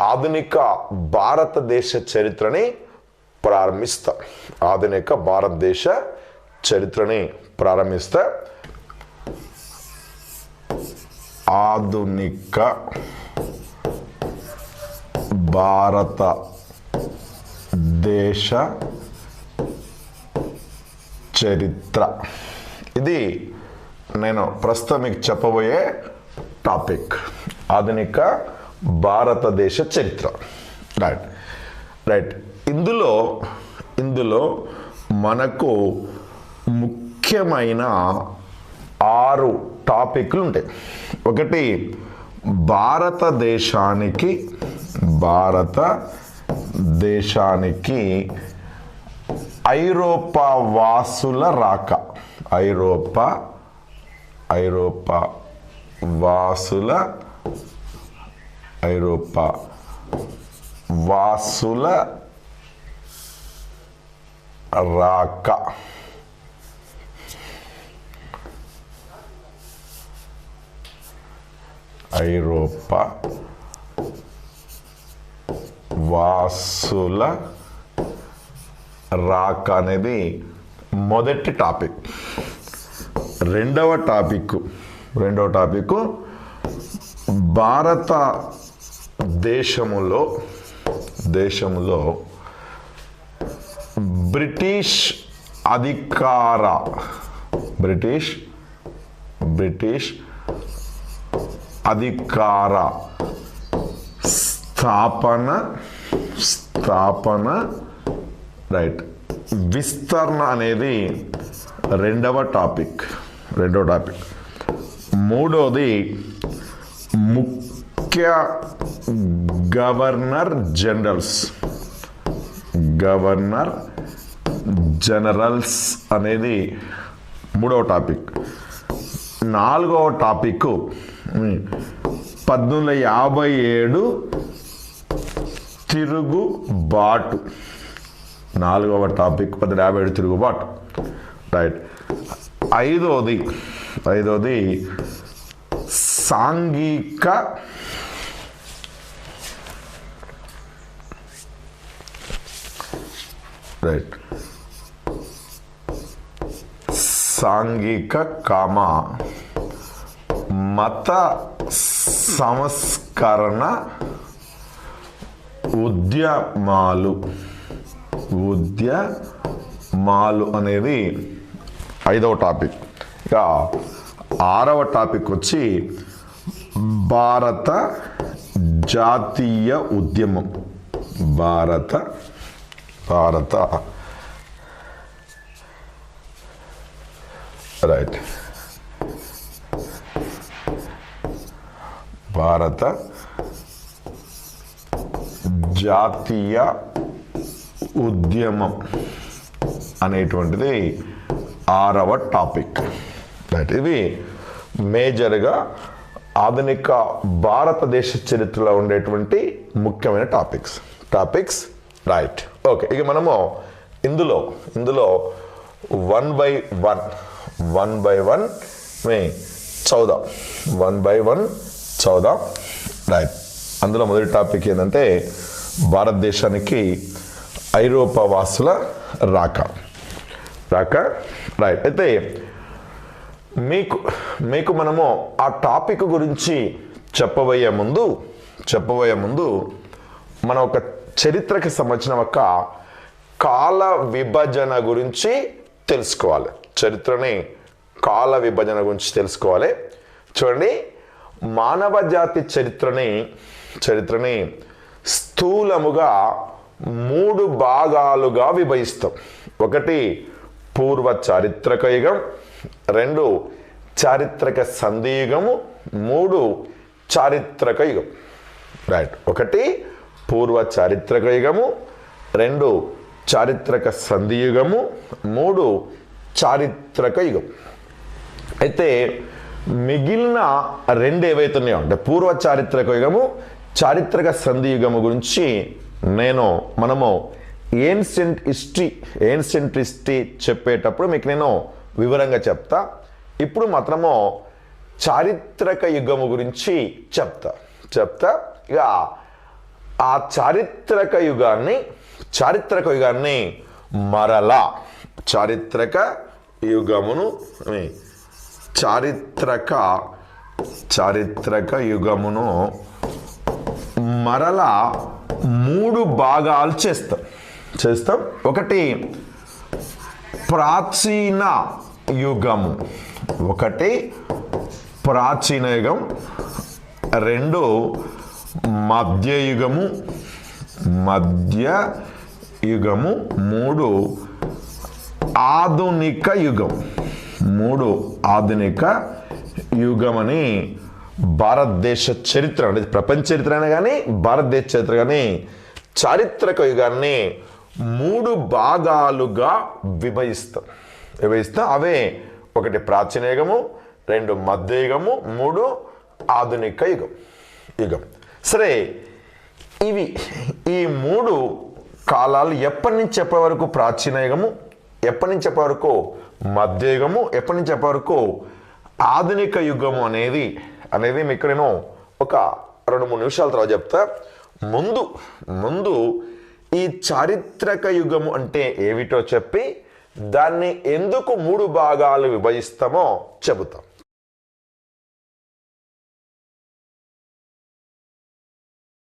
ఆధునిక భారతదేశ చరిత్రని ప్రారంభిస్తా. ఆధునిక భారతదేశ చరిత్రని ప్రారంభిస్తా. ఆధునిక భారతదేశ చరిత్ర. ఇది నేను ప్రస్తుతం మీకు చెప్పబోయే టాపిక్. ఆధునిక భారతదేశ చరిత్ర. రైట్ రైట్ ఇందులో మనకు ముఖ్యమైన 6 టాపిక్లు ఉంటాయి. ఒకటి భారతదేశానికి ఐరోపా వాసుల రాక. ఐరోపా వాసుల రాక. ఐరోపా వాసుల రాక అనేది మొదటి టాపిక్. రెండవ టాపిక్ భారతదేశములో బ్రిటిష్ అధికార స్థాపన రైట్ విస్తరణ అనేది రెండవ టాపిక్. మూడోది ముఖ్య గవర్నర్ జనరల్స్ అనేది మూడవ టాపిక్. నాలుగవ టాపిక్ 1857 తిరుగుబాటు. 4వ టాపిక్ 1857 తిరుగుబాటు. రైట్. ఐదోది సాంఘిక మత సంస్కరణ ఉద్యమాలు అనేది 5వ టాపిక్. ఇక 6వ టాపిక్ వచ్చి భారత జాతీయ ఉద్యమం. భారత జాతీయ ఉద్యమం అనేటువంటిది 6వ టాపిక్. రైట్. ఇవి మేజర్గా ఆధునిక భారతదేశ చరిత్రలో ఉండేటువంటి ముఖ్యమైన టాపిక్స్. రైట్. ఓకే. ఇక మనము ఇందులో 1 by 1 చదువుదాం. రైట్. అందులో మొదటి టాపిక్ ఏంటంటే భారతదేశానికి ఐరోపా వాసుల రాక. రైట్. అయితే మీకు మనము ఆ టాపిక్ గురించి చెప్పబోయే ముందు మనం ఒక చరిత్రకి సంబంధించిన ఒక కాల విభజన గురించి తెలుసుకోవాలి. చరిత్రని కాల విభజన గురించి తెలుసుకోవాలి. చూడండి, మానవ జాతి చరిత్రని స్థూలముగా 3 భాగాలుగా విభజిస్తాం. ఒకటి పూర్వ చారిత్రక యుగం, 2 చారిత్రక సంధియుగము, 3 చారిత్రక యుగం. రైట్. ఒకటి పూర్వ చారిత్రక యుగము, 2 చారిత్రక సంధియుగము, 3 చారిత్రక యుగం. అయితే మిగిలిన 2 ఏవైతున్నాయో అంటే పూర్వ చారిత్రక యుగము, చారిత్రక సంధియుగము గురించి మనము ఏన్షియంట్ హిస్టరీ చెప్పేటప్పుడు మీకు నేను వివరంగా చెప్తా. ఇప్పుడు మాత్రము చారిత్రక యుగము గురించి చెప్తా. ఇక ఆ చారిత్రక యుగాన్ని మరలా చారిత్రక యుగమును మరలా 3 భాగాలు చేస్తాం. ఒకటి ప్రాచీన యుగం, 2 మధ్యయుగము, 3 ఆధునిక యుగం అని భారతదేశ చరిత్ర, అంటే ప్రపంచ చరిత్ర అయినా కానీ భారతదేశ చరిత్ర కానీ చారిత్రక యుగాన్ని 3 భాగాలుగా విభజిస్తాం. అవే 1 ప్రాచీన యుగము, 2 మధ్యయుగము, 3 ఆధునిక యుగం. సరే, ఈ 3 కాలాలు ఎప్పటి నుంచి ఎప్పటి వరకు ప్రాచీన యుగము, ఎప్పటి నుంచి ఎప్పటి వరకు మధ్యయుగము, ఎప్పటి నుంచి ఎప్పటి వరకు ఆధునిక యుగము అనేది మీకు నేను ఒక 2-3 నిమిషాల తర్వాత చెప్తా. ముందు ఈ చారిత్రక యుగము అంటే ఏమిటో చెప్పి దాన్ని ఎందుకు 3 భాగాలు విభజిస్తామో చెబుతాం.